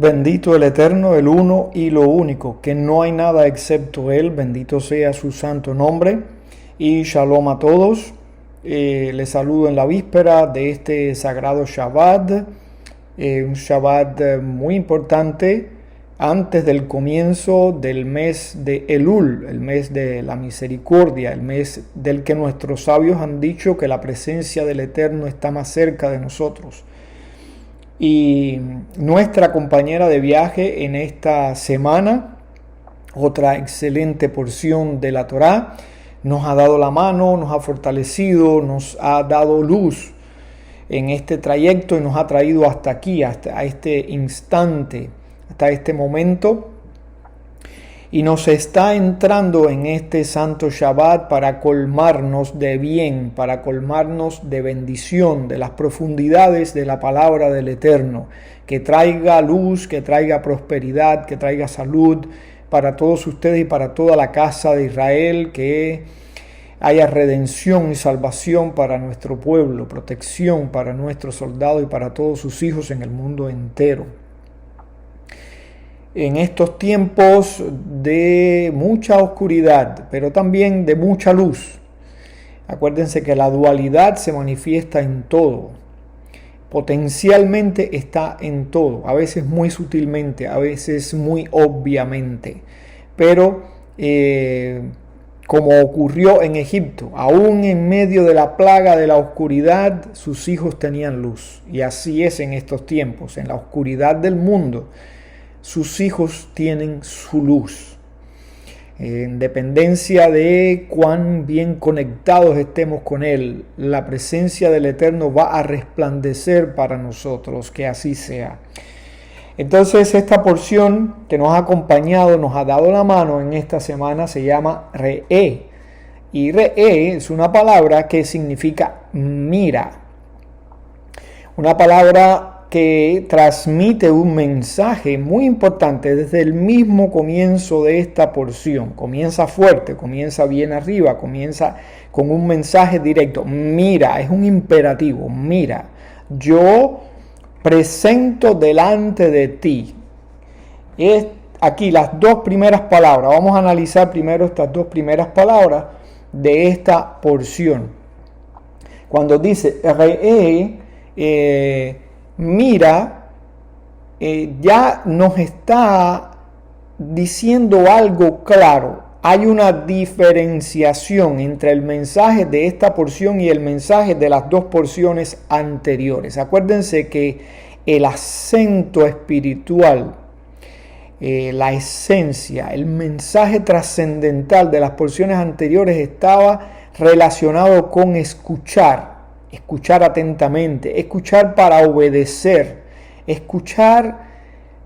Bendito el Eterno, el uno y lo único, que no hay nada excepto Él, bendito sea su santo nombre. Y shalom a todos. Les saludo en la víspera de este sagrado Shabbat, un Shabbat muy importante antes del comienzo del mes de Elul, el mes de la misericordia, el mes del que nuestros sabios han dicho que la presencia del Eterno está más cerca de nosotros. Y nuestra compañera de viaje en esta semana, otra excelente porción de la Torá, nos ha dado la mano, nos ha fortalecido, nos ha dado luz en este trayecto y nos ha traído hasta aquí, hasta este instante, hasta este momento. Y nos está entrando en este santo Shabbat para colmarnos de bien, para colmarnos de bendición, de las profundidades de la palabra del Eterno, que traiga luz, que traiga prosperidad, que traiga salud para todos ustedes y para toda la casa de Israel, que haya redención y salvación para nuestro pueblo, protección para nuestros soldados y para todos sus hijos en el mundo entero. En estos tiempos de mucha oscuridad, pero también de mucha luz. Acuérdense que la dualidad se manifiesta en todo. Potencialmente está en todo, a veces muy sutilmente, a veces muy obviamente. Pero como ocurrió en Egipto, aún en medio de la plaga de la oscuridad, sus hijos tenían luz. Y así es en estos tiempos, en la oscuridad del mundo. Sus hijos tienen su luz. En dependencia de cuán bien conectados estemos con Él, la presencia del Eterno va a resplandecer para nosotros, que así sea. Entonces, esta porción que nos ha acompañado, nos ha dado la mano en esta semana, se llama Re'é. Y Re'é es una palabra que significa mira. Una palabra que transmite un mensaje muy importante desde el mismo comienzo de esta porción. Comienza fuerte, comienza bien arriba, comienza con un mensaje directo. Mira, es un imperativo, mira. Yo presento delante de ti. Es aquí las dos primeras palabras. Vamos a analizar primero estas dos primeras palabras de esta porción. Cuando dice Re'é, mira, ya nos está diciendo algo claro. Hay una diferenciación entre el mensaje de esta porción y el mensaje de las dos porciones anteriores. Acuérdense que el acento espiritual, la esencia, el mensaje trascendental de las porciones anteriores estaba relacionado con escuchar atentamente, escuchar para obedecer, escuchar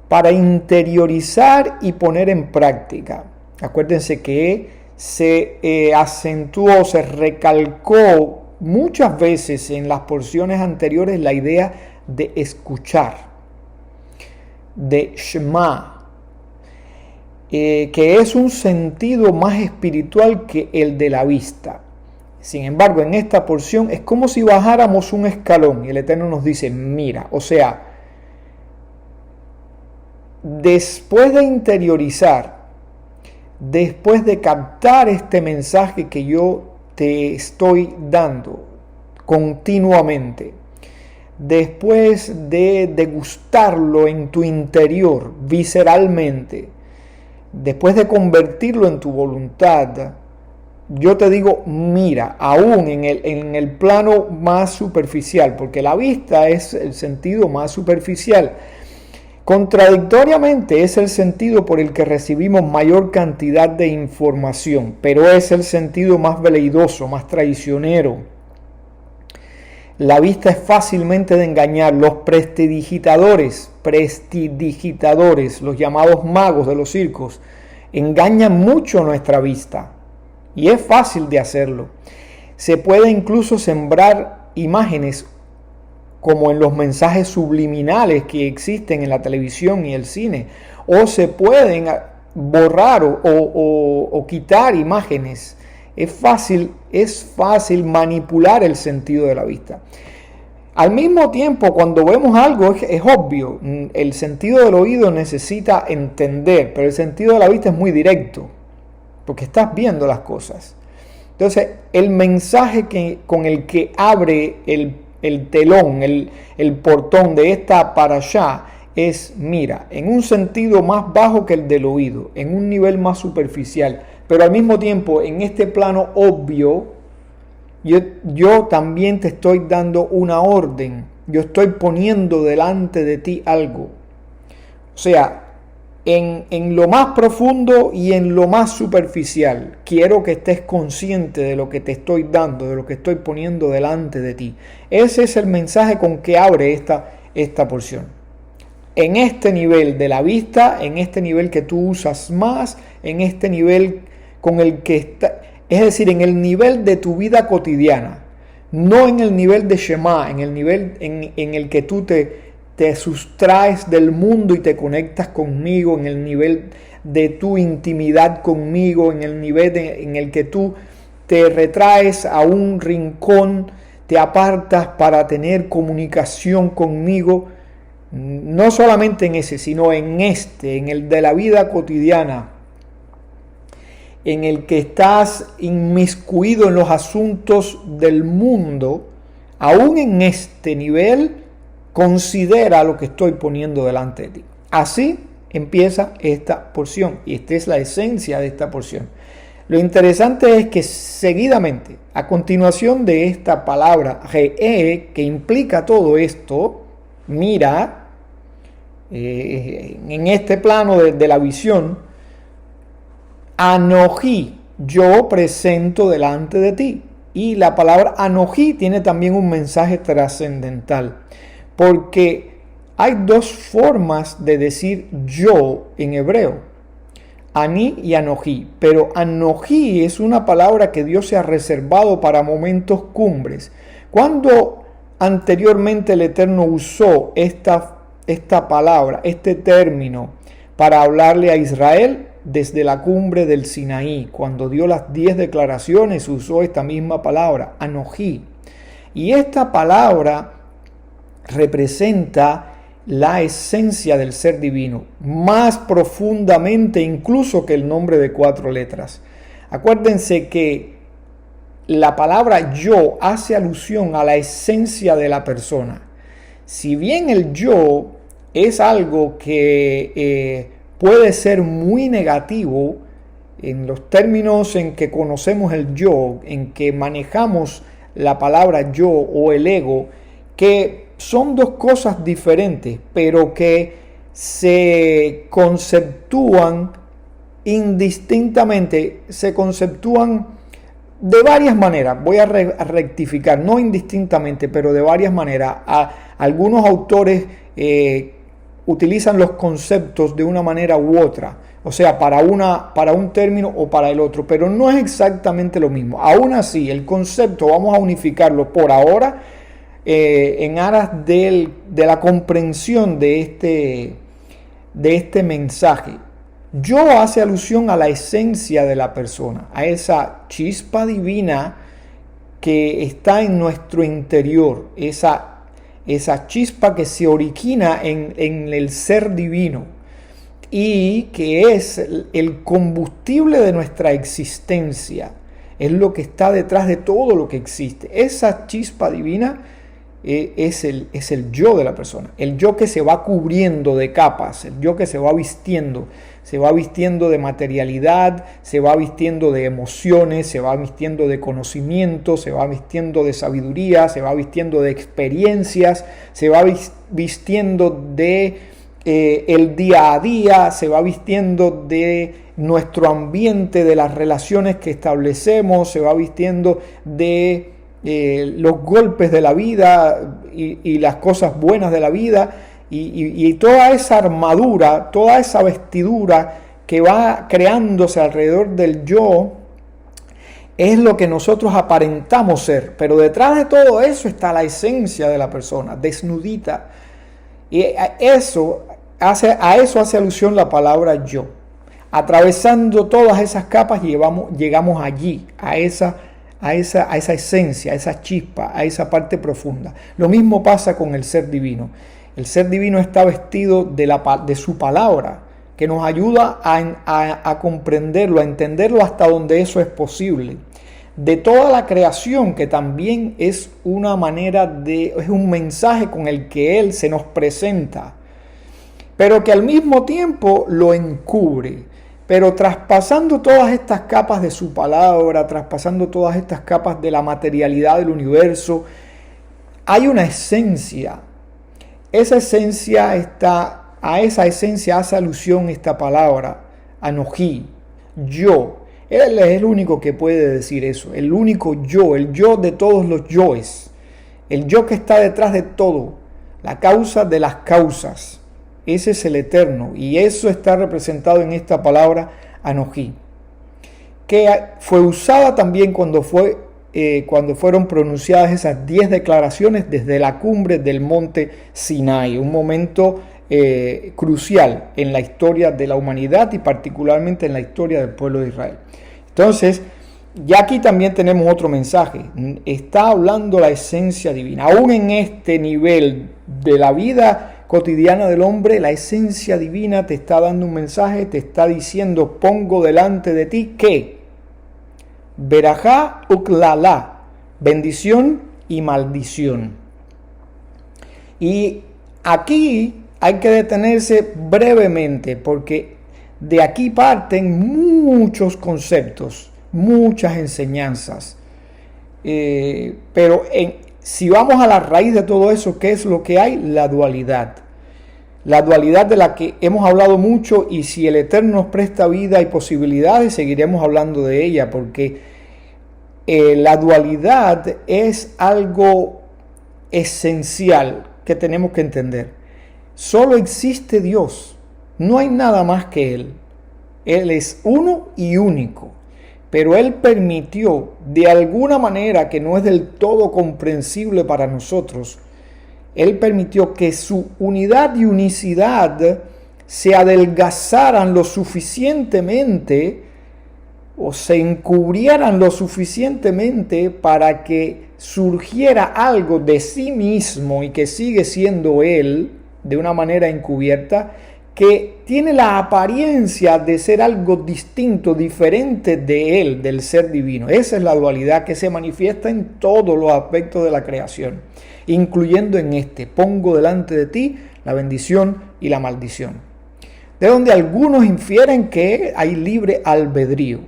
para interiorizar y poner en práctica. Acuérdense que se acentuó, se recalcó muchas veces en las porciones anteriores la idea de escuchar, de Shema, que es un sentido más espiritual que el de la vista. Sin embargo, en esta porción es como si bajáramos un escalón y el Eterno nos dice, mira, o sea, después de interiorizar, después de captar este mensaje que yo te estoy dando continuamente, después de degustarlo en tu interior, visceralmente, después de convertirlo en tu voluntad, yo te digo, mira, aún en el plano más superficial, porque la vista es el sentido más superficial. Contradictoriamente es el sentido por el que recibimos mayor cantidad de información, pero es el sentido más veleidoso, más traicionero. La vista es fácilmente de engañar. Los prestidigitadores, los llamados magos de los circos, engañan mucho nuestra vista. Y es fácil de hacerlo. Se puede incluso sembrar imágenes como en los mensajes subliminales que existen en la televisión y el cine. O se pueden borrar o quitar imágenes. Es fácil manipular el sentido de la vista. Al mismo tiempo, cuando vemos algo es obvio, el sentido del oído necesita entender, pero el sentido de la vista es muy directo, porque estás viendo las cosas. Entonces, el mensaje con el que abre el telón, el portón de esta parashá es, mira, en un sentido más bajo que el del oído, en un nivel más superficial, pero al mismo tiempo, en este plano obvio, yo también te estoy dando una orden, yo estoy poniendo delante de ti algo. O sea, en lo más profundo y en lo más superficial, quiero que estés consciente de lo que te estoy dando, de lo que estoy poniendo delante de ti. Ese es el mensaje con que abre esta porción. En este nivel de la vista, en este nivel que tú usas más, en este nivel con el que está, es decir, en el nivel de tu vida cotidiana, no en el nivel de Shema, en el nivel en el que tú te sustraes del mundo y te conectas conmigo, en el nivel de tu intimidad conmigo, en el nivel en el que tú te retraes a un rincón, te apartas para tener comunicación conmigo. No solamente en ese, sino en el de la vida cotidiana, en el que estás inmiscuido en los asuntos del mundo, aún en este nivel, considera lo que estoy poniendo delante de ti. Así empieza esta porción, y esta es la esencia de esta porción. Lo interesante es que seguidamente, a continuación de esta palabra re'e, que implica todo esto, mira, en este plano de la visión, Anojí, yo presento delante de ti. Y la palabra Anojí tiene también un mensaje trascendental, porque hay dos formas de decir yo en hebreo, Ani y Anojí, pero Anojí es una palabra que Dios se ha reservado para momentos cumbres. Cuando anteriormente el Eterno usó esta palabra, este término, para hablarle a Israel, desde la cumbre del Sinaí, cuando dio las 10 declaraciones, usó esta misma palabra, Anojí. Y esta palabra representa la esencia del ser divino, más profundamente incluso que el nombre de 4 letras. Acuérdense que la palabra yo hace alusión a la esencia de la persona. Si bien el yo es algo que puede ser muy negativo en los términos en que conocemos el yo, en que manejamos la palabra yo o el ego, que son dos cosas diferentes, pero que se conceptúan indistintamente, se conceptúan de varias maneras. Voy a rectificar, no indistintamente, pero de varias maneras. Algunos autores utilizan los conceptos de una manera u otra, o sea, para un término o para el otro, pero no es exactamente lo mismo. Aún así, el concepto vamos a unificarlo por ahora en aras de la comprensión de este mensaje. Yo hace alusión a la esencia de la persona, a esa chispa divina que está en nuestro interior, esa chispa que se origina en el ser divino y que es el combustible de nuestra existencia, es lo que está detrás de todo lo que existe. Esa chispa divina es el yo de la persona, el yo que se va cubriendo de capas, el yo que se va vistiendo de materialidad, se va vistiendo de emociones, se va vistiendo de conocimiento, se va vistiendo de sabiduría, se va vistiendo de experiencias, se va vistiendo de el día a día, se va vistiendo de nuestro ambiente, de las relaciones que establecemos, se va vistiendo de los golpes de la vida y las cosas buenas de la vida. Y toda esa armadura, toda esa vestidura que va creándose alrededor del yo es lo que nosotros aparentamos ser. Pero detrás de todo eso está la esencia de la persona, desnudita. Y a eso hace alusión la palabra yo. Atravesando todas esas capas llegamos allí, a a esa esencia, a esa chispa, a esa parte profunda. Lo mismo pasa con el ser divino. El ser divino está vestido de su palabra, que nos ayuda a comprenderlo, a entenderlo hasta donde eso es posible. De toda la creación, que también es una manera es un mensaje con el que Él se nos presenta, pero que al mismo tiempo lo encubre. Pero traspasando todas estas capas de su palabra, traspasando todas estas capas de la materialidad del universo, hay una esencia. Esa esencia a esa esencia hace alusión esta palabra, Anohí, yo. Él es el único que puede decir eso, el único yo, el yo de todos los yoes, el yo que está detrás de todo, la causa de las causas. Ese es el Eterno, y eso está representado en esta palabra Anohí, que fue usada también cuando fueron pronunciadas esas 10 declaraciones desde la cumbre del monte Sinai, un momento crucial en la historia de la humanidad y particularmente en la historia del pueblo de Israel. Entonces, ya aquí también tenemos otro mensaje. Está hablando la esencia divina. Aún en este nivel de la vida cotidiana del hombre, la esencia divina te está dando un mensaje, te está diciendo: pongo delante de ti ¿qué? Berajá uklala, bendición y maldición. Y aquí hay que detenerse brevemente, porque de aquí parten muchos conceptos, muchas enseñanzas. Pero si vamos a la raíz de todo eso, ¿qué es lo que hay? La dualidad. La dualidad de la que hemos hablado mucho, y si el Eterno nos presta vida y posibilidades, seguiremos hablando de ella, porque la dualidad es algo esencial que tenemos que entender. Solo existe Dios, no hay nada más que Él. Él es uno y único, pero Él permitió de alguna manera que no es del todo comprensible para nosotros. Él permitió que su unidad y unicidad se adelgazaran lo suficientemente o se encubrieran lo suficientemente para que surgiera algo de sí mismo y que sigue siendo Él de una manera encubierta, que tiene la apariencia de ser algo distinto, diferente de Él, del ser divino. Esa es la dualidad que se manifiesta en todos los aspectos de la creación, incluyendo en este: pongo delante de ti la bendición y la maldición. De donde algunos infieren que hay libre albedrío,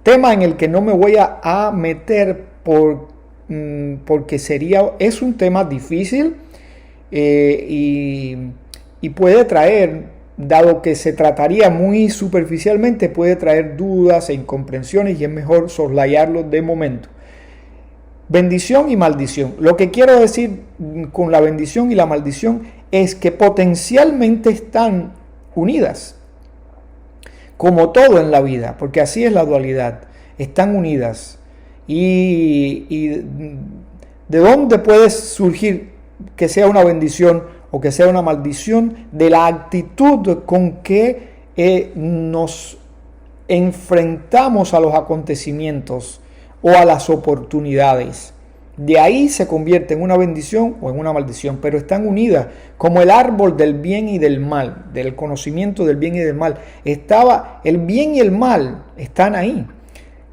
tema en el que no me voy a meter porque es un tema difícil y puede traer, dado que se trataría muy superficialmente, puede traer dudas e incomprensiones, y es mejor soslayarlo de momento. Bendición y maldición. Lo que quiero decir con la bendición y la maldición es que potencialmente están unidas, como todo en la vida, porque así es la dualidad, están unidas. ¿Y de dónde puede surgir que sea una bendición o que sea una maldición? De la actitud con que nos enfrentamos a los acontecimientos o a las oportunidades. De ahí se convierte en una bendición o en una maldición, pero están unidas como el árbol del bien y del mal, del conocimiento del bien y del mal. El bien y el mal están ahí.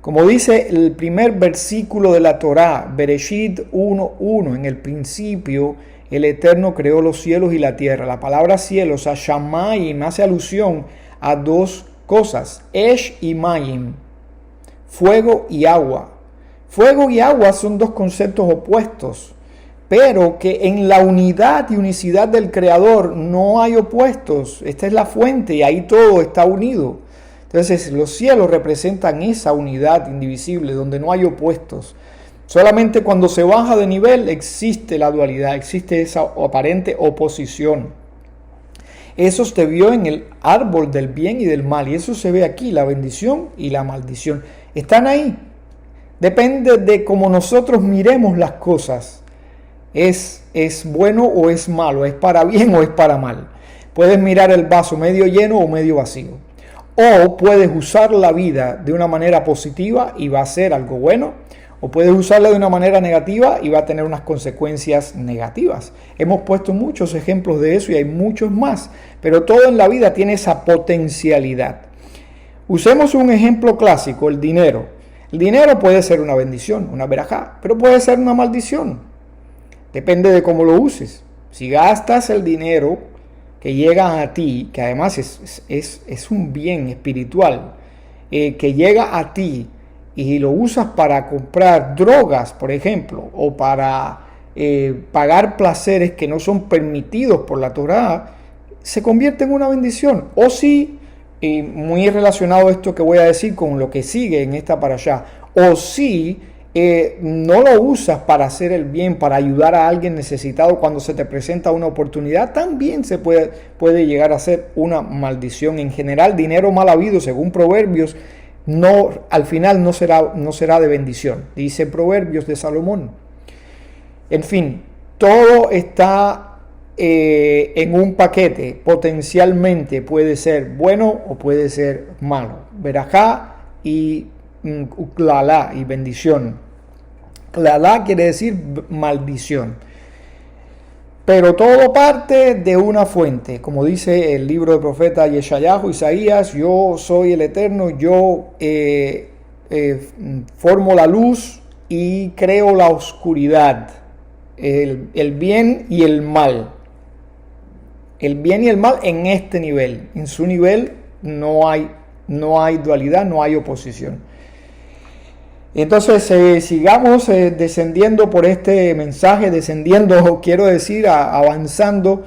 Como dice el primer versículo de la Torá, Bereshit 1:1, en el principio el Eterno creó los cielos y la tierra. La palabra cielos, Hashamayim, hace alusión a dos cosas: Esh y Mayim, fuego y agua. Fuego y agua son dos conceptos opuestos, pero que en la unidad y unicidad del Creador no hay opuestos. Esta es la fuente y ahí todo está unido. Entonces los cielos representan esa unidad indivisible donde no hay opuestos. Solamente cuando se baja de nivel existe la dualidad, existe esa aparente oposición. Eso se vio en el árbol del bien y del mal, y eso se ve aquí, la bendición y la maldición. Están ahí. Depende de cómo nosotros miremos las cosas. ¿Es bueno o es malo? ¿Es para bien o es para mal? Puedes mirar el vaso medio lleno o medio vacío. O puedes usar la vida de una manera positiva y va a ser algo bueno. o puedes usarla de una manera negativa y va a tener unas consecuencias negativas. Hemos puesto muchos ejemplos de eso y hay muchos más, pero todo en la vida tiene esa potencialidad. Usemos un ejemplo clásico, el dinero. El dinero puede ser una bendición, una verajá, pero puede ser una maldición. Depende de cómo lo uses. Si gastas el dinero que llega a ti, que además es un bien espiritual, que llega a ti y lo usas para comprar drogas, por ejemplo, o para pagar placeres que no son permitidos por la Torá, se convierte en una bendición. O si, muy relacionado esto que voy a decir con lo que sigue en esta parashá, o si no lo usas para hacer el bien, para ayudar a alguien necesitado cuando se te presenta una oportunidad, también se puede llegar a ser una maldición. En general, dinero mal habido, según Proverbios, al final no será de bendición, dice Proverbios de Salomón. En fin, todo está en un paquete. Potencialmente puede ser bueno o puede ser malo. Verajá y uklalá, y bendición. Uklalá quiere decir maldición. Pero todo parte de una fuente, como dice el libro del profeta Yeshayahu, Isaías: yo soy el Eterno, yo formo la luz y creo la oscuridad, el bien y el mal. El bien y el mal en este nivel. En su nivel no hay dualidad, no hay oposición. Entonces sigamos descendiendo por este mensaje, quiero decir, avanzando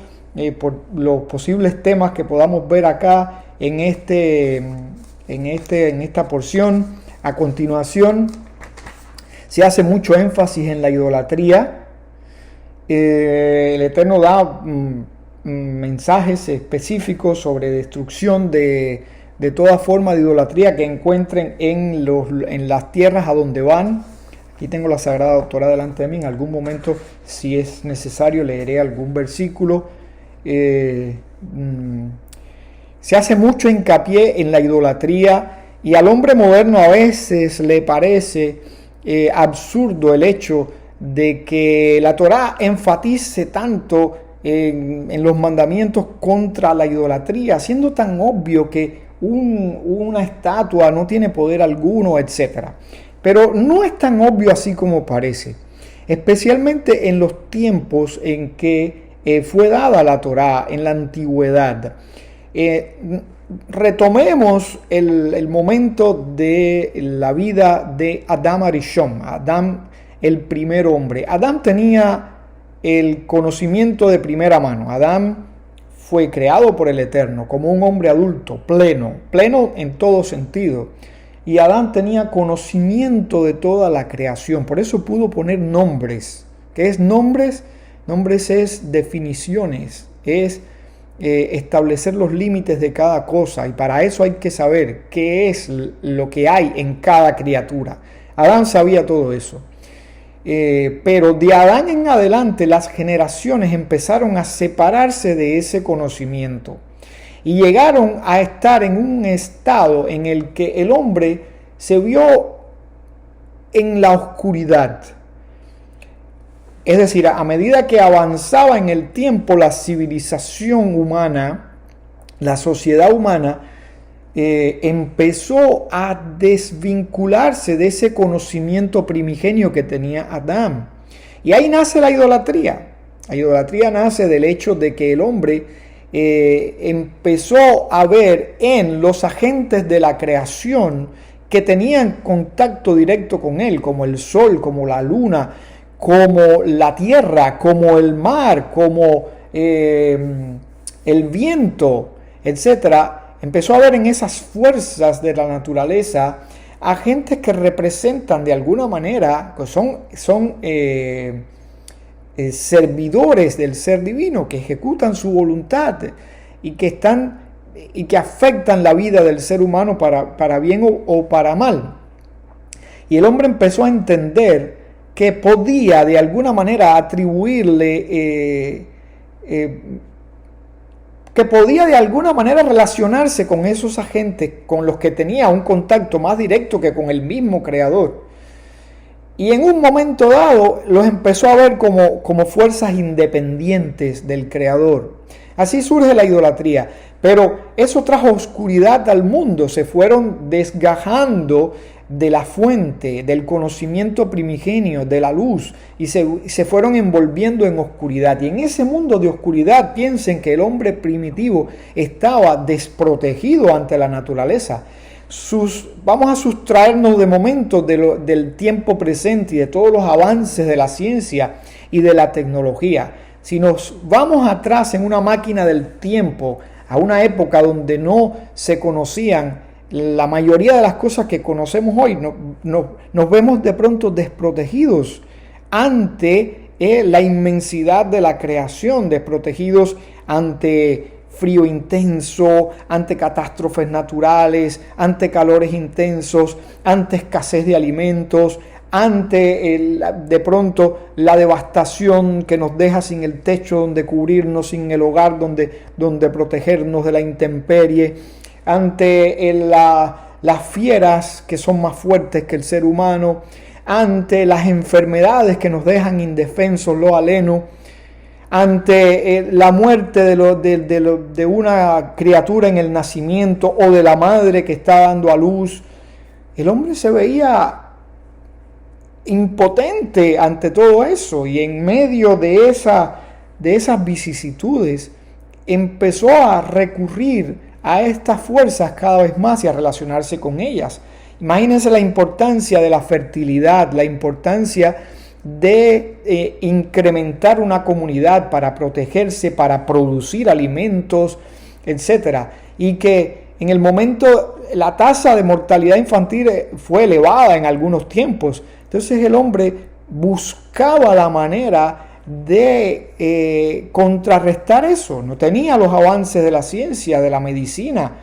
por los posibles temas que podamos ver acá en esta porción. A continuación se hace mucho énfasis en la idolatría. El Eterno da mensajes específicos sobre destrucción de toda forma de idolatría que encuentren en las tierras a donde van. Aquí tengo la Sagrada Torá delante de mí. En algún momento, si es necesario, leeré algún versículo. Se hace mucho hincapié en la idolatría, y al hombre moderno a veces le parece absurdo el hecho de que la Torá enfatice tanto en los mandamientos contra la idolatría, siendo tan obvio que una estatua no tiene poder alguno, etc. Pero no es tan obvio así como parece, especialmente en los tiempos en que fue dada la Torá, en la antigüedad. Retomemos el momento de la vida de Adam Arishon, Adán, el primer hombre. Adán tenía el conocimiento de primera mano. Adán fue creado por el Eterno como un hombre adulto, pleno en todo sentido. Y Adán tenía conocimiento de toda la creación, por eso pudo poner nombres. ¿Qué es nombres? Nombres es definiciones, es establecer los límites de cada cosa, y para eso hay que saber qué es lo que hay en cada criatura. Adán sabía todo eso. Pero de Adán en adelante las generaciones empezaron a separarse de ese conocimiento y llegaron a estar en un estado en el que el hombre se vio en la oscuridad. Es decir, a medida que avanzaba en el tiempo la civilización humana, la sociedad humana, empezó a desvincularse de ese conocimiento primigenio que tenía Adán. Y ahí nace la idolatría. La idolatría nace del hecho de que el hombre empezó a ver en los agentes de la creación que tenían contacto directo con él, como el sol, como la luna, como la tierra, como el mar, como el viento, etcétera. Empezó a ver en esas fuerzas de la naturaleza agentes que representan de alguna manera, que son servidores del ser divino, que ejecutan su voluntad y que afectan la vida del ser humano para bien o para mal. Y el hombre empezó a entender que podía de alguna manera atribuirle que podía de alguna manera relacionarse con esos agentes con los que tenía un contacto más directo que con el mismo creador. Y en un momento dado los empezó a ver como fuerzas independientes del Creador. Así surge la idolatría. Pero eso trajo oscuridad al mundo. Se fueron desgajando de la fuente, del conocimiento primigenio, de la luz, y se fueron envolviendo en oscuridad. Y en ese mundo de oscuridad, piensen que el hombre primitivo estaba desprotegido ante la naturaleza. Vamos a sustraernos de momento del tiempo presente y de todos los avances de la ciencia y de la tecnología. Si nos vamos atrás en una máquina del tiempo, a una época donde no se conocían la mayoría de las cosas que conocemos hoy, nos vemos de pronto desprotegidos ante la inmensidad de la creación, desprotegidos ante frío intenso, ante catástrofes naturales, ante calores intensos, ante escasez de alimentos, ante de pronto la devastación que nos deja sin el techo donde cubrirnos, sin el hogar donde protegernos de la intemperie, ante las fieras que son más fuertes que el ser humano, ante las enfermedades que nos dejan indefensos, lo aleno, ante la muerte de una criatura en el nacimiento o de la madre que está dando a luz. El hombre se veía impotente ante todo eso, y en medio de esas vicisitudes empezó a recurrir a estas fuerzas cada vez más y a relacionarse con ellas. Imagínense la importancia de la fertilidad, la importancia de incrementar una comunidad para protegerse, para producir alimentos, etcétera, y que en el momento la tasa de mortalidad infantil fue elevada en algunos tiempos. Entonces el hombre buscaba la manera de contrarrestar eso. No tenía los avances de la ciencia, de la medicina,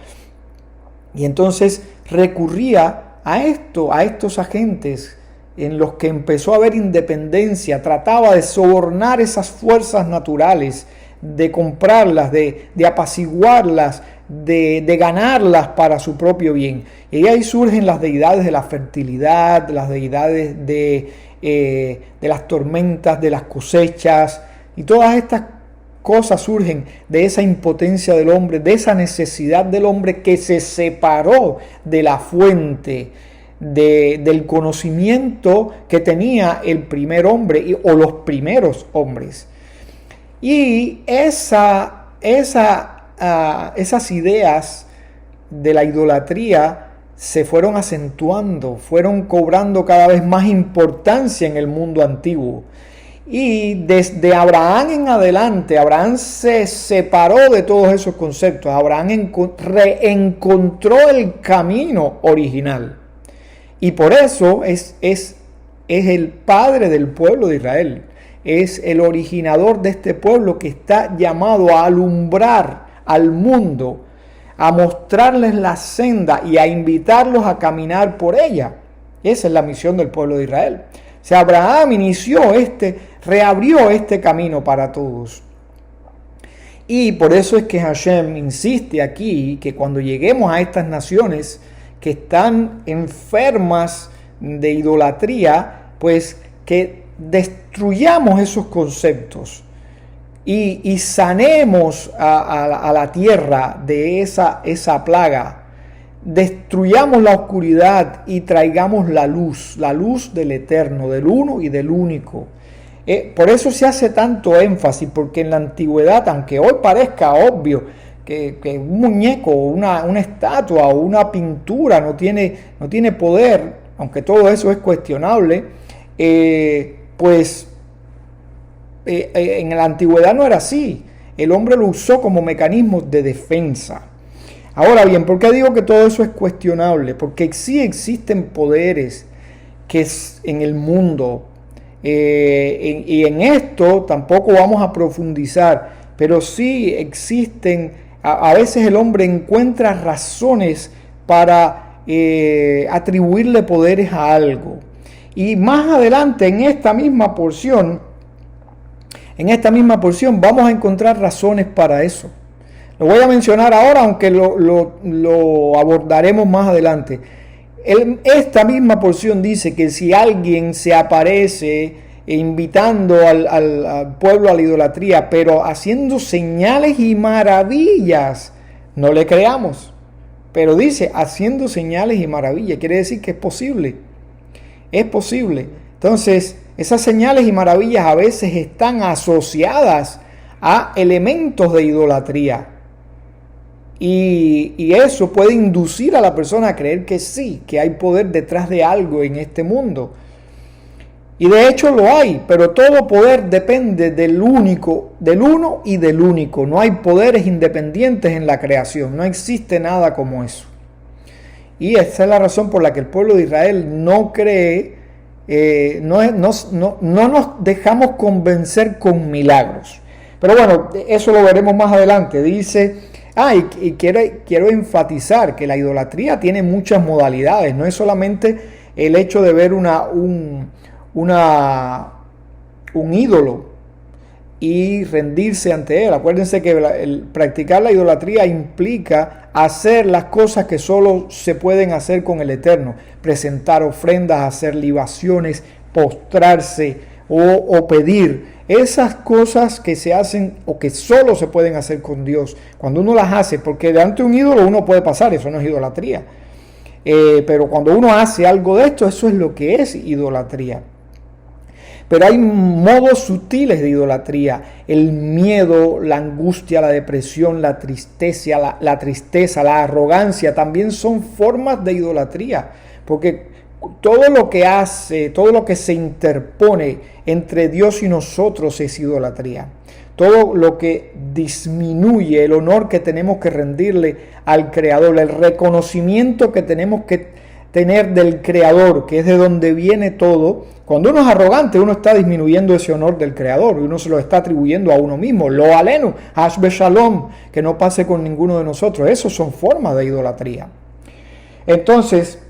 y entonces recurría a estos agentes en los que empezó a haber independencia. Trataba de sobornar esas fuerzas naturales, de comprarlas, de apaciguarlas, de ganarlas para su propio bien. Y ahí surgen las deidades de la fertilidad, las deidades de las tormentas, de las cosechas, y todas estas cosas surgen de esa impotencia del hombre, de esa necesidad del hombre que se separó de la fuente, del conocimiento que tenía el primer hombre o los primeros hombres. Y esas ideas de la idolatría se fueron acentuando, fueron cobrando cada vez más importancia en el mundo antiguo. Y desde Abraham en adelante, Abraham se separó de todos esos conceptos. Abraham reencontró el camino original. Y por eso es el padre del pueblo de Israel. Es el originador de este pueblo que está llamado a alumbrar al mundo, a mostrarles la senda y a invitarlos a caminar por ella. Esa es la misión del pueblo de Israel. O sea, Abraham reabrió este camino para todos. Y por eso es que Hashem insiste aquí que cuando lleguemos a estas naciones que están enfermas de idolatría, pues que destruyamos esos conceptos y sanemos a la tierra de esa plaga. Destruyamos la oscuridad y traigamos la luz del eterno, del uno y del único. Por eso se hace tanto énfasis, porque en la antigüedad, aunque hoy parezca obvio que un muñeco, una estatua o una pintura no tiene poder, aunque todo eso es cuestionable, en la antigüedad no era así. El hombre lo usó como mecanismo de defensa. Ahora bien, ¿por qué digo que todo eso es cuestionable? Porque sí existen poderes que en el mundo, y en esto tampoco vamos a profundizar, pero sí existen, a veces el hombre encuentra razones para atribuirle poderes a algo. Y más adelante en esta misma porción vamos a encontrar razones para eso. Lo voy a mencionar ahora, aunque lo abordaremos más adelante. esta misma porción dice que si alguien se aparece invitando al pueblo a la idolatría, pero haciendo señales y maravillas, no le creamos. Pero dice, haciendo señales y maravillas, quiere decir que es posible. Es posible. Entonces, esas señales y maravillas a veces están asociadas a elementos de idolatría. Y eso puede inducir a la persona a creer que sí, que hay poder detrás de algo en este mundo. Y de hecho lo hay, pero todo poder depende del uno y del único. No hay poderes independientes en la creación, no existe nada como eso. Y esa es la razón por la que el pueblo de Israel no cree, no nos dejamos convencer con milagros. Pero bueno, eso lo veremos más adelante. Dice, y quiero enfatizar que la idolatría tiene muchas modalidades, no es solamente el hecho de ver un ídolo y rendirse ante él. Acuérdense que practicar la idolatría implica hacer las cosas que solo se pueden hacer con el Eterno: presentar ofrendas, hacer libaciones, postrarse o pedir. Esas cosas que se hacen o que solo se pueden hacer con Dios, cuando uno las hace, porque delante de un ídolo uno puede pasar, eso no es idolatría. Pero cuando uno hace algo de esto, eso es lo que es idolatría. Pero hay modos sutiles de idolatría: el miedo, la angustia, la depresión, la tristeza, la arrogancia, también son formas de idolatría, porque todo lo que se interpone entre Dios y nosotros es idolatría. Todo lo que disminuye el honor que tenemos que rendirle al Creador, el reconocimiento que tenemos que tener del Creador, que es de donde viene todo. Cuando uno es arrogante, uno está disminuyendo ese honor del Creador y uno se lo está atribuyendo a uno mismo. Lo alenu, hashbe shalom, que no pase con ninguno de nosotros. Esas son formas de idolatría. Entonces,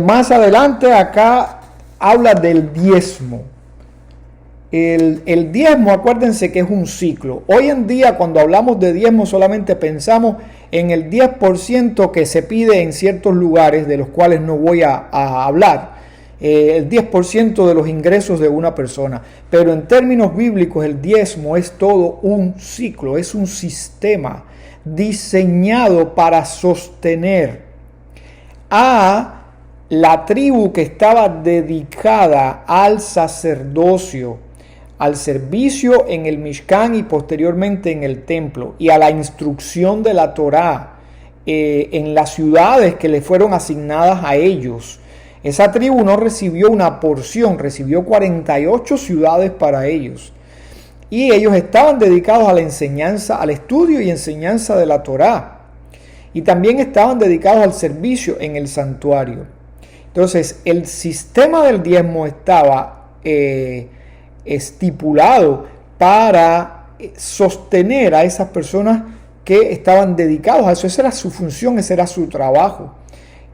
más adelante acá habla del diezmo. El diezmo, acuérdense que es un ciclo. Hoy en día, cuando hablamos de diezmo, solamente pensamos en el 10% que se pide en ciertos lugares, de los cuales no voy a hablar. El 10% de los ingresos de una persona. Pero en términos bíblicos, el diezmo es todo un ciclo, es un sistema diseñado para sostener a la tribu que estaba dedicada al sacerdocio, al servicio en el Mishkan y posteriormente en el templo, y a la instrucción de la Torá en las ciudades que le fueron asignadas a ellos. Esa tribu no recibió una porción, recibió 48 ciudades para ellos. Y ellos estaban dedicados a la enseñanza, al estudio y enseñanza de la Torá. Y también estaban dedicados al servicio en el santuario. Entonces, el sistema del diezmo estaba estipulado para sostener a esas personas que estaban dedicados a eso. Esa era su función, ese era su trabajo.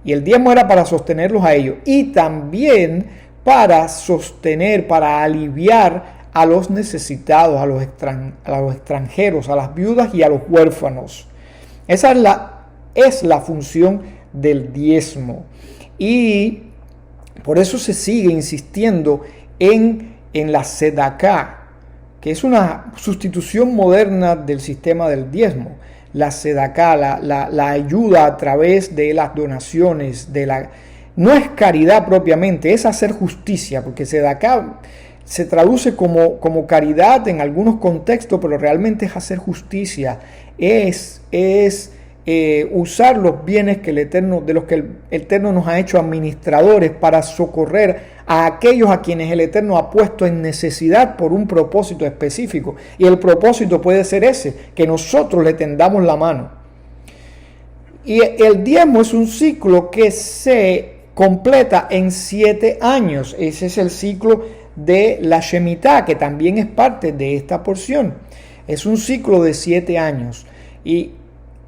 Y el diezmo era para sostenerlos a ellos y también para sostener, para aliviar a los necesitados, a los extranjeros, a las viudas y a los huérfanos. Esa es la función del diezmo. Y por eso se sigue insistiendo en la sedaká, que es una sustitución moderna del sistema del diezmo. La sedaká, la ayuda a través de las donaciones, no es caridad propiamente, es hacer justicia, porque sedaká se traduce como caridad en algunos contextos, pero realmente es hacer justicia, es usar los bienes que de los que el Eterno nos ha hecho administradores para socorrer a aquellos a quienes el Eterno ha puesto en necesidad por un propósito específico. Y el propósito puede ser ese, que nosotros le tendamos la mano. Y el diezmo es un ciclo que se completa en 7 años. Ese es el ciclo de la Shemitah, que también es parte de esta porción. Es un ciclo de 7 años y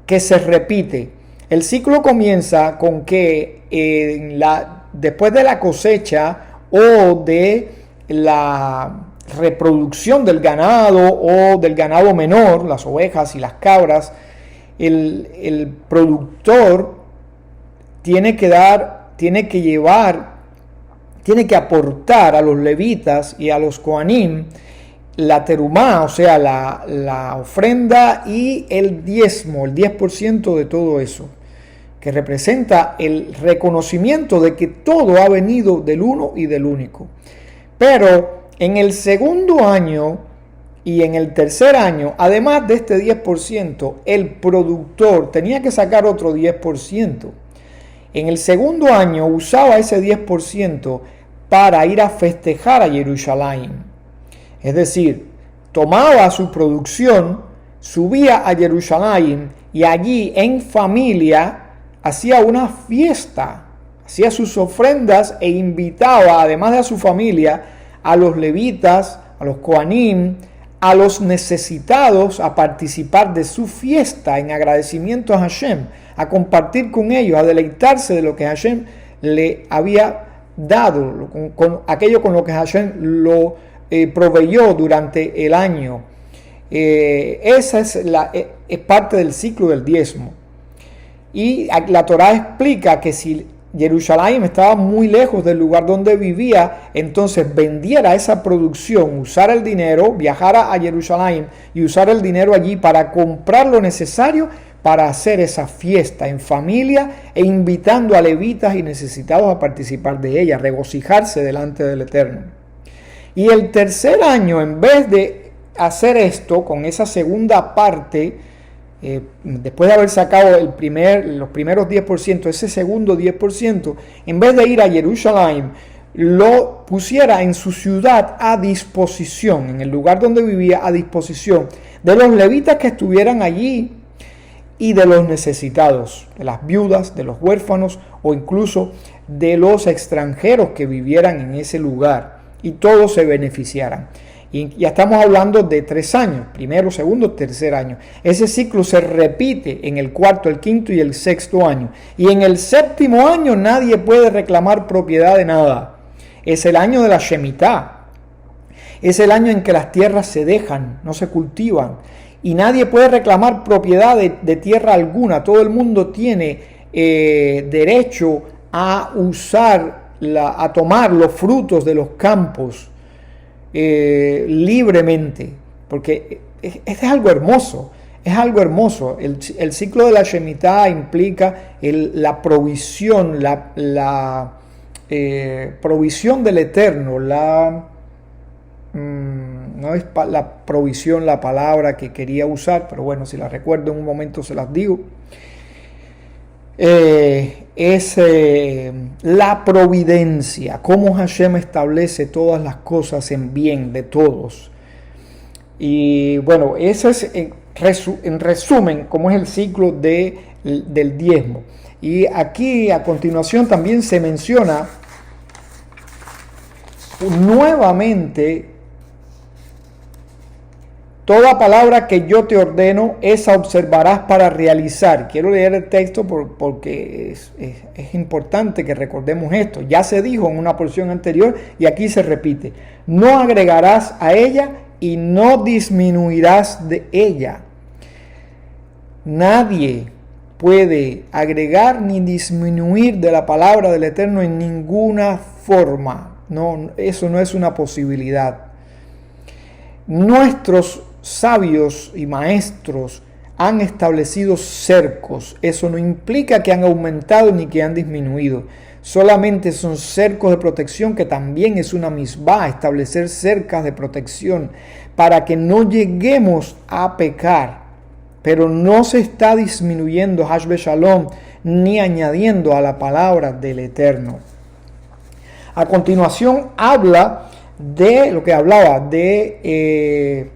que se repite. El ciclo comienza con que después de la cosecha o de la reproducción del ganado o del ganado menor, las ovejas y las cabras, el productor tiene que aportar a los levitas y a los coanim la terumá, o sea, la ofrenda y el diezmo, el 10% de todo eso, que representa el reconocimiento de que todo ha venido del uno y del único. Pero en el segundo año y en el tercer año, además de este 10%, el productor tenía que sacar otro 10%. En el segundo año usaba ese 10% para ir a festejar a Jerusalén. Es decir, tomaba su producción, subía a Jerusalén y allí en familia hacía una fiesta, hacía sus ofrendas e invitaba, además de a su familia, a los levitas, a los coanim, a los necesitados a participar de su fiesta en agradecimiento a Hashem, a compartir con ellos, a deleitarse de lo que Hashem le había dado, con aquello con lo que Hashem lo proveyó durante el año. Esa es parte del ciclo del diezmo. Y la Torá explica que si Jerusalén estaba muy lejos del lugar donde vivía, entonces vendiera esa producción, usara el dinero, viajara a Jerusalén y usara el dinero allí para comprar lo necesario para hacer esa fiesta en familia e invitando a levitas y necesitados a participar de ella, regocijarse delante del Eterno. Y el tercer año, en vez de hacer esto con esa segunda parte, después de haber sacado los primeros 10%, ese segundo 10%, en vez de ir a Jerusalén, lo pusiera en su ciudad a disposición, en el lugar donde vivía, a disposición de los levitas que estuvieran allí y de los necesitados, de las viudas, de los huérfanos o incluso de los extranjeros que vivieran en ese lugar, y todos se beneficiaran. Y ya estamos hablando de 3 años, primero, segundo, tercer año. Ese ciclo se repite en el cuarto, el quinto y el sexto año. Y en el séptimo año nadie puede reclamar propiedad de nada. Es el año de la Shemitah. Es el año en que las tierras se dejan, no se cultivan. Y nadie puede reclamar propiedad de tierra alguna. Todo el mundo tiene derecho a a tomar los frutos de los campos libremente, porque es algo hermoso, es algo hermoso. El ciclo de la Shemitah implica la provisión, la provisión del Eterno, no es la provisión la palabra que quería usar, pero bueno, si la recuerdo en un momento se las digo. Es la providencia, cómo Hashem establece todas las cosas en bien de todos. Y bueno, eso es en resumen cómo es el ciclo del diezmo. Y aquí a continuación también se menciona nuevamente: toda palabra que yo te ordeno, esa observarás para realizar. Quiero leer el texto porque es importante que recordemos esto. Ya se dijo en una porción anterior y aquí se repite. No agregarás a ella y no disminuirás de ella. Nadie puede agregar ni disminuir de la palabra del Eterno en ninguna forma. No, eso no es una posibilidad. Nuestros sabios y maestros han establecido cercos. Eso no implica que han aumentado ni que han disminuido. Solamente son cercos de protección, que también es una misbah, establecer cercas de protección para que no lleguemos a pecar. Pero no se está disminuyendo Hash Shalom ni añadiendo a la palabra del Eterno. A continuación habla de lo que hablaba de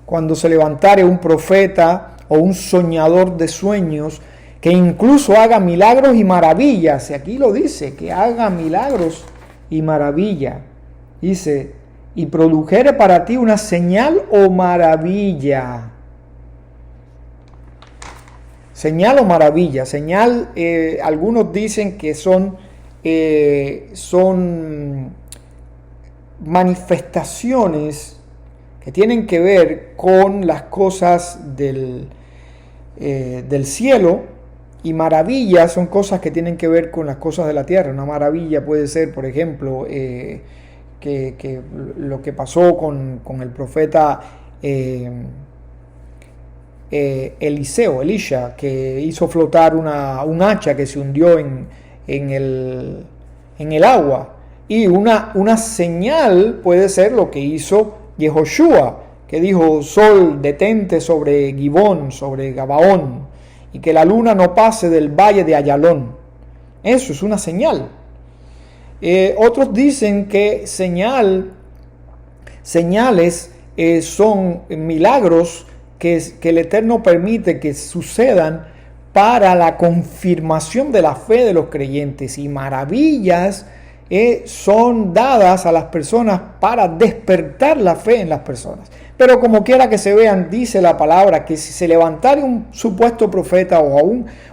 cuando se levantare un profeta o un soñador de sueños que incluso haga milagros y maravillas. Y aquí lo dice, que haga milagros y maravilla. Dice, y produjere para ti una señal o maravilla. Señal o maravilla. Señal, algunos dicen que son manifestaciones que tienen que ver con las cosas del cielo, Y maravillas son cosas que tienen que ver con las cosas de la tierra. Una maravilla puede ser, por ejemplo, que lo que pasó con el profeta Elisha, que hizo flotar un hacha que se hundió en el agua. Y una señal puede ser lo que hizo Yehoshua, que dijo: sol, detente sobre Gibón, sobre Gabaón, y que la luna no pase del valle de Ayalón. Eso es una señal. Otros dicen que señales son milagros que el Eterno permite que sucedan para la confirmación de la fe de los creyentes, y maravillas son dadas a las personas para despertar la fe en las personas. Pero como quiera que se vean, dice la palabra que si se levantare un supuesto profeta o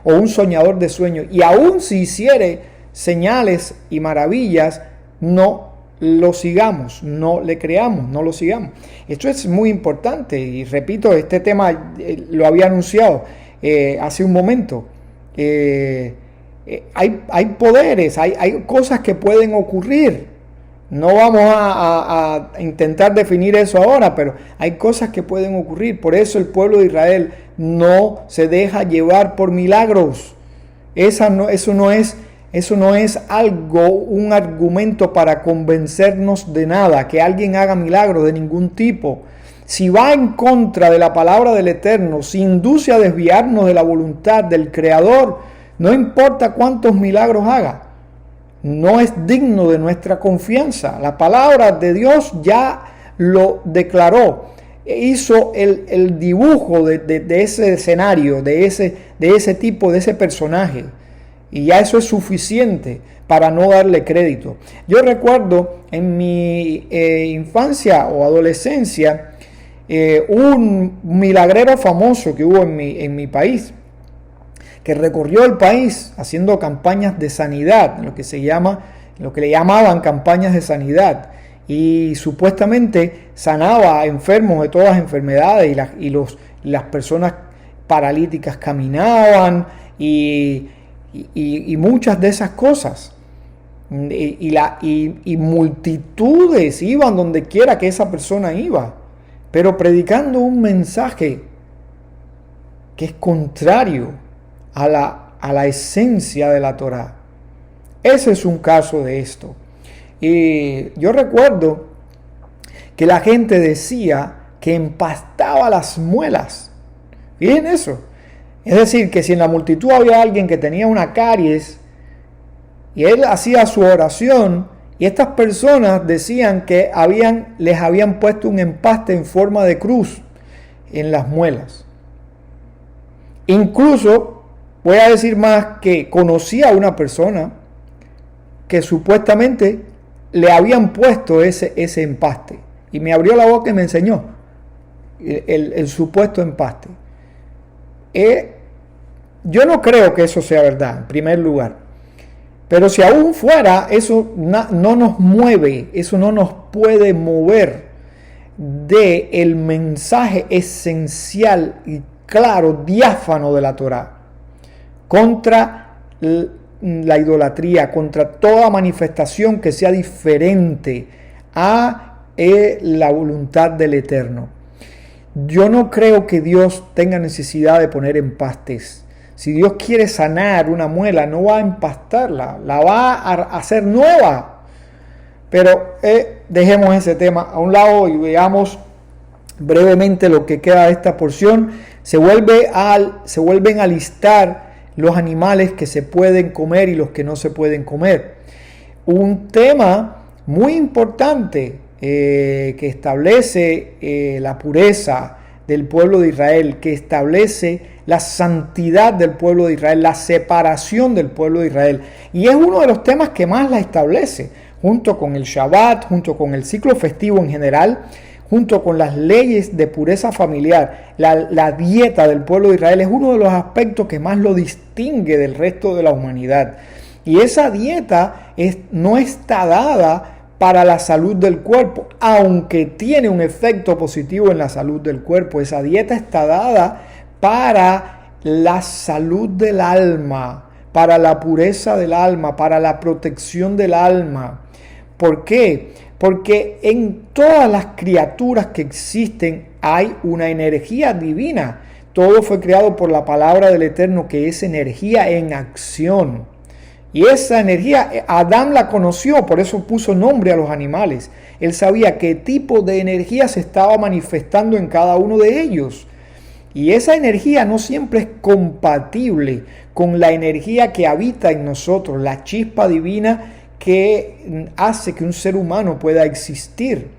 un soñador de sueños, y aun si hiciere señales y maravillas, no lo sigamos, no le creamos, no lo sigamos. Esto es muy importante, y repito, este tema lo había anunciado hace un momento. Hay poderes, hay cosas que pueden ocurrir. No vamos a intentar definir eso ahora, pero hay cosas que pueden ocurrir. Por eso el pueblo de Israel no se deja llevar por milagros. Eso no es un argumento para convencernos de nada, que alguien haga milagros de ningún tipo. Si va en contra de la palabra del Eterno, si induce a desviarnos de la voluntad del Creador, no importa cuántos milagros haga, no es digno de nuestra confianza. La palabra de Dios ya lo declaró, hizo el dibujo de ese escenario, de ese tipo, de ese personaje, y ya eso es suficiente para no darle crédito. Yo recuerdo en mi infancia o adolescencia un milagrero famoso que hubo en mi país, que recorrió el país haciendo campañas de sanidad, lo que le llamaban campañas de sanidad, y supuestamente sanaba a enfermos de todas las enfermedades, y las personas paralíticas caminaban, y muchas de esas cosas, y multitudes iban donde quiera que esa persona iba, pero predicando un mensaje que es contrario a la esencia de la Torá. Ese es un caso de esto. Y yo recuerdo que la gente decía que empastaba las muelas. Fíjense eso. Es decir, que si en la multitud había alguien que tenía una caries, y él hacía su oración, y estas personas decían que les habían puesto un empaste en forma de cruz en las muelas. Incluso voy a decir más, que conocí a una persona que supuestamente le habían puesto ese empaste, y me abrió la boca y me enseñó el supuesto empaste. Yo no creo que eso sea verdad, en primer lugar, pero si aún fuera, eso no nos mueve, eso no nos puede mover del mensaje esencial y claro, diáfano de la Torá, contra la idolatría, contra toda manifestación que sea diferente a la voluntad del Eterno. Yo no creo que Dios tenga necesidad de poner empastes. Si Dios quiere sanar una muela, no va a empastarla, la va a hacer nueva. Pero dejemos ese tema a un lado y veamos brevemente lo que queda de esta porción. Se vuelven a listar los animales que se pueden comer y los que no se pueden comer. Un tema muy importante que establece la pureza del pueblo de Israel, que establece la santidad del pueblo de Israel, la separación del pueblo de Israel. Y es uno de los temas que más la establece, junto con el Shabbat, junto con el ciclo festivo en general, junto con las leyes de pureza familiar. La dieta del pueblo de Israel es uno de los aspectos que más lo distingue del resto de la humanidad. Y esa dieta no está dada para la salud del cuerpo, aunque tiene un efecto positivo en la salud del cuerpo. Esa dieta está dada para la salud del alma, para la pureza del alma, para la protección del alma. ¿Por qué? Porque en todas las criaturas que existen hay una energía divina. Todo fue creado por la palabra del Eterno, que es energía en acción. Y esa energía, Adán la conoció, por eso puso nombre a los animales. Él sabía qué tipo de energía se estaba manifestando en cada uno de ellos. Y esa energía no siempre es compatible con la energía que habita en nosotros, la chispa divina que hace que un ser humano pueda existir.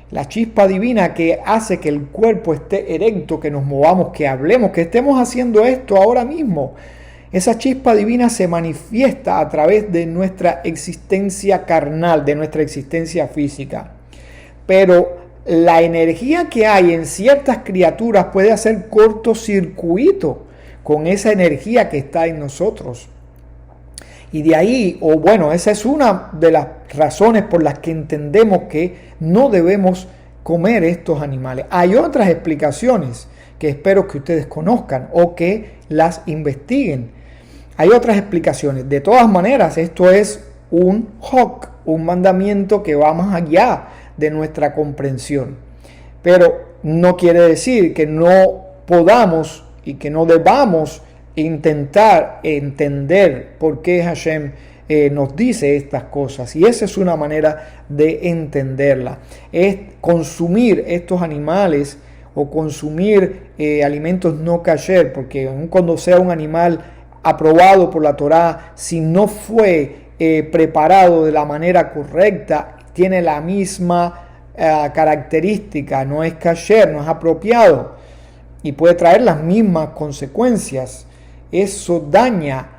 La chispa divina que hace que el cuerpo esté erecto, que nos movamos, que hablemos, que estemos haciendo esto ahora mismo. Esa chispa divina se manifiesta a través de nuestra existencia carnal, de nuestra existencia física. Pero la energía que hay en ciertas criaturas puede hacer cortocircuito con esa energía que está en nosotros. Y de ahí, esa es una de las razones por las que entendemos que no debemos comer estos animales. Hay otras explicaciones que espero que ustedes conozcan o que las investiguen. Hay otras explicaciones. De todas maneras, esto es un hok, un mandamiento que va más allá de nuestra comprensión. Pero no quiere decir que no podamos y que no debamos intentar entender por qué Hashem nos dice estas cosas. Y esa es una manera de entenderla. Es consumir estos animales o consumir alimentos no kasher, porque aun cuando sea un animal aprobado por la Torá, si no fue preparado de la manera correcta, tiene la misma característica, no es kasher, no es apropiado y puede traer las mismas consecuencias. Eso daña,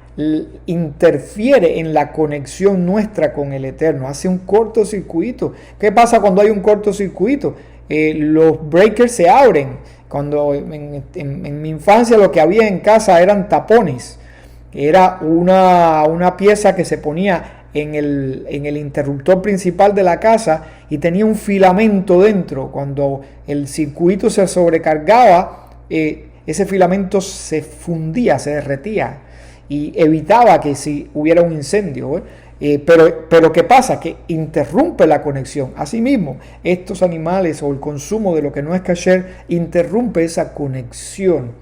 interfiere en la conexión nuestra con el Eterno, hace un cortocircuito. ¿Qué pasa cuando hay un cortocircuito? Los breakers se abren. Cuando en mi infancia lo que había en casa eran tapones. Era una pieza que se ponía en el interruptor principal de la casa y tenía un filamento dentro. Cuando el circuito se sobrecargaba, ese filamento se fundía, se derretía y evitaba que si hubiera un incendio. Pero ¿qué pasa? Que interrumpe la conexión. Asimismo, estos animales o el consumo de lo que no es kasher interrumpe esa conexión.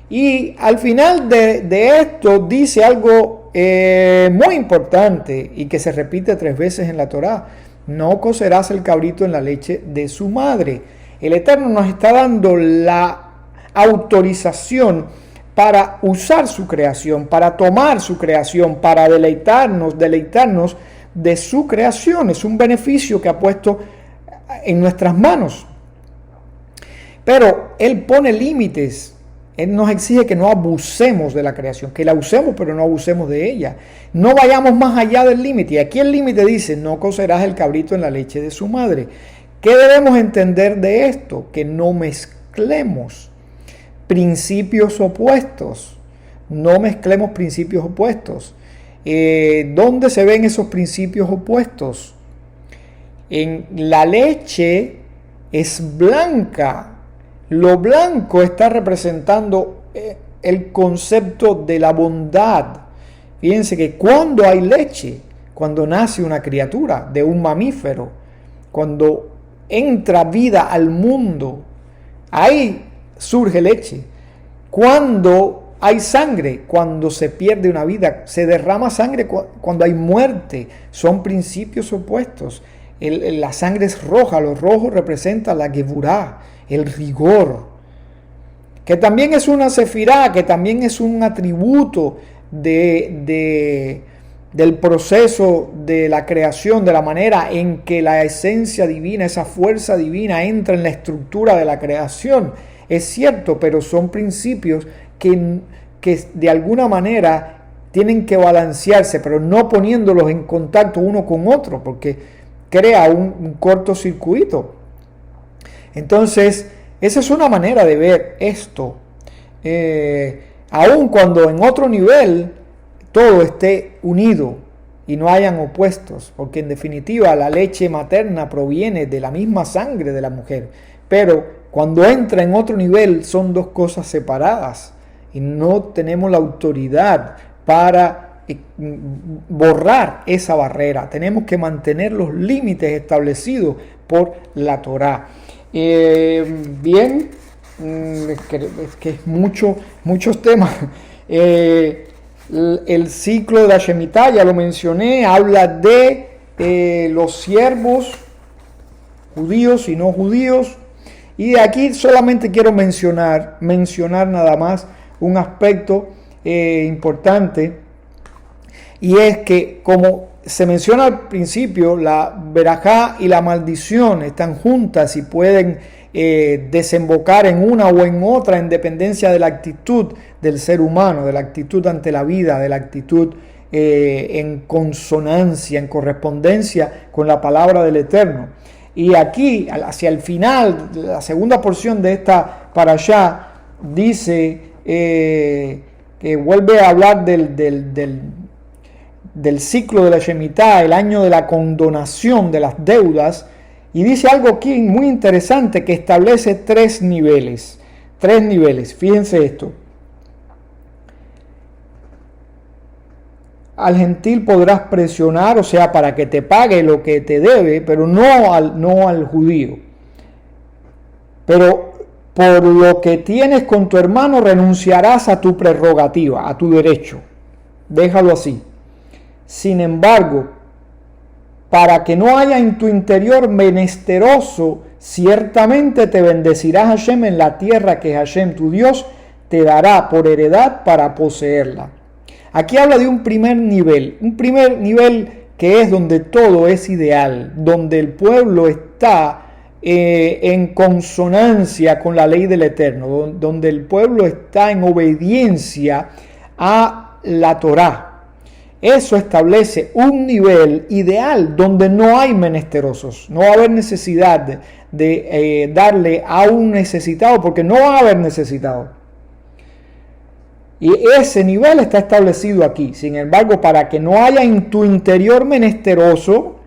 Y al final de esto dice algo muy importante y que se repite 3 veces en la Torá: no cocerás el cabrito en la leche de su madre. El Eterno nos está dando la autorización para usar su creación, para tomar su creación, para deleitarnos de su creación. Es un beneficio que ha puesto en nuestras manos. Pero Él pone límites. Él nos exige que no abusemos de la creación, que la usemos pero no abusemos de ella. No vayamos más allá del límite. Y aquí el límite dice: no cocerás el cabrito en la leche de su madre. ¿Qué debemos entender de esto? Que no mezclemos principios opuestos. No mezclemos principios opuestos. ¿Dónde se ven esos principios opuestos? En la leche es blanca. Lo blanco está representando el concepto de la bondad. Fíjense que cuando hay leche, cuando nace una criatura de un mamífero, cuando entra vida al mundo, ahí surge leche. Cuando hay sangre, cuando se pierde una vida, se derrama sangre cuando hay muerte. Son principios opuestos. La sangre es roja, lo rojo representa la Geburá, el rigor, que también es una sefirá, que también es un atributo del proceso de la creación, de la manera en que la esencia divina, esa fuerza divina entra en la estructura de la creación. Es cierto, pero son principios que de alguna manera tienen que balancearse, pero no poniéndolos en contacto uno con otro, porque crea un cortocircuito. Entonces, esa es una manera de ver esto. Aun cuando en otro nivel todo esté unido y no hayan opuestos, porque en definitiva la leche materna proviene de la misma sangre de la mujer, pero cuando entra en otro nivel son 2 cosas separadas. y no tenemos la autoridad para borrar esa barrera. Tenemos que mantener los límites establecidos por la Torá. Bien, es que es muchos temas. El ciclo de la Shemitah, ya lo mencioné, habla de los siervos judíos y no judíos. Y de aquí solamente quiero mencionar nada más un aspecto importante, y es que, como se menciona al principio, la verajá y la maldición están juntas y pueden desembocar en una o en otra en dependencia de la actitud del ser humano, de la actitud ante la vida, de la actitud en consonancia, en correspondencia con la palabra del Eterno. Y aquí, hacia el final, la segunda porción de esta parashá, dice que vuelve a hablar del ciclo de la Shemitah, el año de la condonación de las deudas, y dice algo aquí muy interesante que establece tres niveles. Fíjense esto. Al gentil podrás presionar, o sea, para que te pague lo que te debe, pero no al judío. Pero por lo que tienes con tu hermano renunciarás a tu prerrogativa, a tu derecho. Déjalo así. Sin embargo, para que no haya en tu interior menesteroso, ciertamente te bendecirá Hashem en la tierra que Hashem tu Dios te dará por heredad para poseerla. Aquí habla de un primer nivel que es donde todo es ideal, donde el pueblo está en consonancia con la ley del Eterno, donde el pueblo está en obediencia a la Torá. Eso establece un nivel ideal donde no hay menesterosos, no va a haber necesidad de darle a un necesitado, porque no va a haber necesitado. Y ese nivel está establecido aquí. Sin embargo, para que no haya en tu interior menesteroso,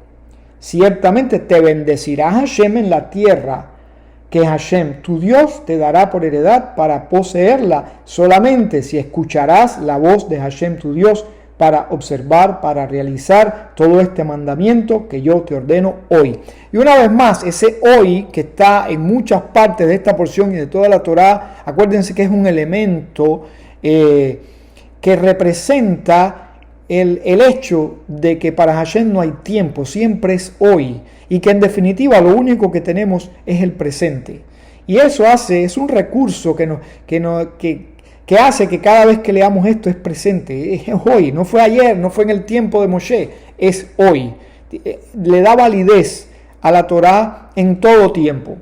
ciertamente te bendecirá Hashem en la tierra que Hashem, tu Dios, te dará por heredad para poseerla, solamente si escucharás la voz de Hashem, tu Dios, para observar, para realizar todo este mandamiento que yo te ordeno hoy. Y una vez más, ese hoy que está en muchas partes de esta porción y de toda la Torá, acuérdense que es un elemento que representa el hecho de que para Hashem no hay tiempo, siempre es hoy, y que en definitiva lo único que tenemos es el presente. Y eso es un recurso que hace que cada vez que leamos esto es presente, es hoy, no fue ayer, no fue en el tiempo de Moshe, es hoy. Le da validez a la Torá en todo tiempo.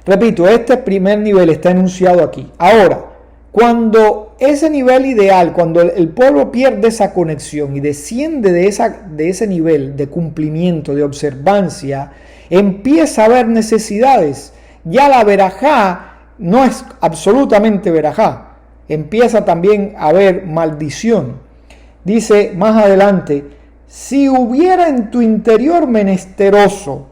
Repito, este primer nivel está enunciado aquí. Ahora, cuando ese nivel ideal, cuando el pueblo pierde esa conexión y desciende de ese nivel de cumplimiento, de observancia, empieza a haber necesidades. Ya la verajá no es absolutamente verajá, empieza también a haber maldición. Dice más adelante, si hubiera en tu interior menesteroso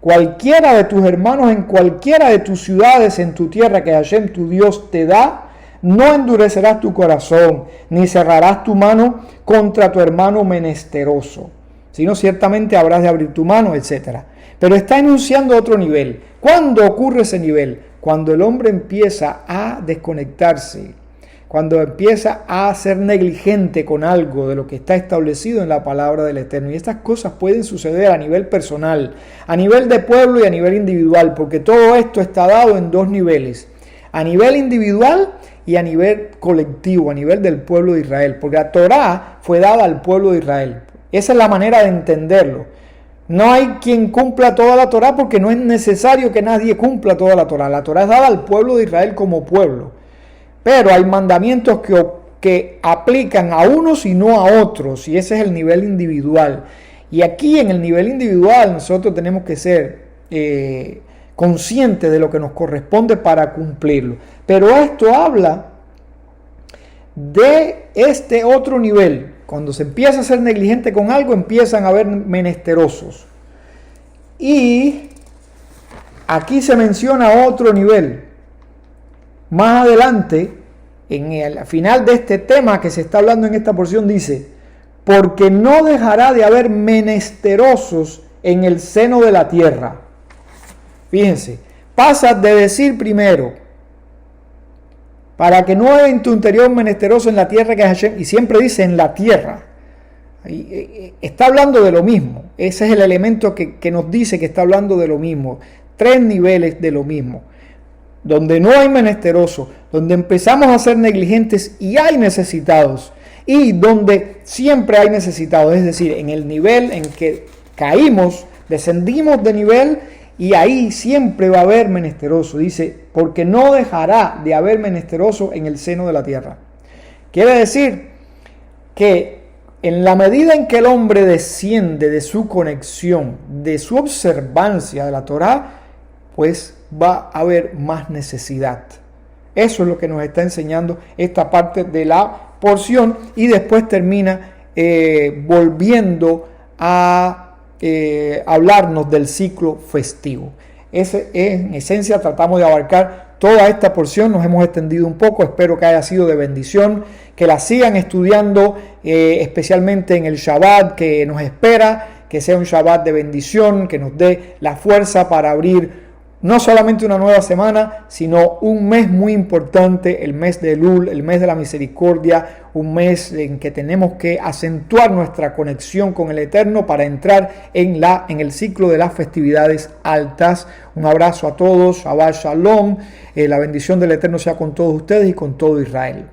cualquiera de tus hermanos en cualquiera de tus ciudades en tu tierra que Hashem tu Dios te da, no endurecerás tu corazón, ni cerrarás tu mano contra tu hermano menesteroso, sino ciertamente habrás de abrir tu mano, etc. Pero está enunciando otro nivel. ¿Cuándo ocurre ese nivel? Cuando el hombre empieza a desconectarse, cuando empieza a ser negligente con algo de lo que está establecido en la palabra del Eterno. Y estas cosas pueden suceder a nivel personal, a nivel de pueblo y a nivel individual, porque todo esto está dado en dos niveles, a nivel individual y a nivel colectivo, a nivel del pueblo de Israel, porque la Torá fue dada al pueblo de Israel. Esa es la manera de entenderlo. No hay quien cumpla toda la Torá porque no es necesario que nadie cumpla toda la Torá. La Torá es dada al pueblo de Israel como pueblo. Pero hay mandamientos que aplican a unos y no a otros, y ese es el nivel individual. Y aquí en el nivel individual nosotros tenemos que ser conscientes de lo que nos corresponde para cumplirlo. Pero esto habla de este otro nivel. Cuando se empieza a ser negligente con algo, empiezan a haber menesterosos. Y aquí se menciona otro nivel. Más adelante, en el final de este tema que se está hablando en esta porción dice, porque no dejará de haber menesterosos en el seno de la tierra. Fíjense, pasa de decir primero, para que no haya en tu interior menesteroso en la tierra que es Hashem, y siempre dice en la tierra. Está hablando de lo mismo. Ese es el elemento que nos dice que está hablando de lo mismo. 3 niveles de lo mismo. Donde no hay menesteroso, donde empezamos a ser negligentes y hay necesitados, y donde siempre hay necesitados, es decir, en el nivel en que caímos, descendimos de nivel, y ahí siempre va a haber menesteroso. Dice, porque no dejará de haber menesteroso en el seno de la tierra. Quiere decir que en la medida en que el hombre desciende de su conexión, de su observancia de la Torá, pues va a haber más necesidad. Eso es lo que nos está enseñando esta parte de la porción, y después termina volviendo a hablarnos del ciclo festivo. En esencia tratamos de abarcar toda esta porción, nos hemos extendido un poco, espero que haya sido de bendición, que la sigan estudiando especialmente en el Shabbat que nos espera, que sea un Shabbat de bendición, que nos dé la fuerza para abrir no solamente una nueva semana, sino un mes muy importante, el mes de Elul, el mes de la misericordia, un mes en que tenemos que acentuar nuestra conexión con el Eterno para entrar en el ciclo de las festividades altas. Un abrazo a todos, Shabbat Shalom, la bendición del Eterno sea con todos ustedes y con todo Israel.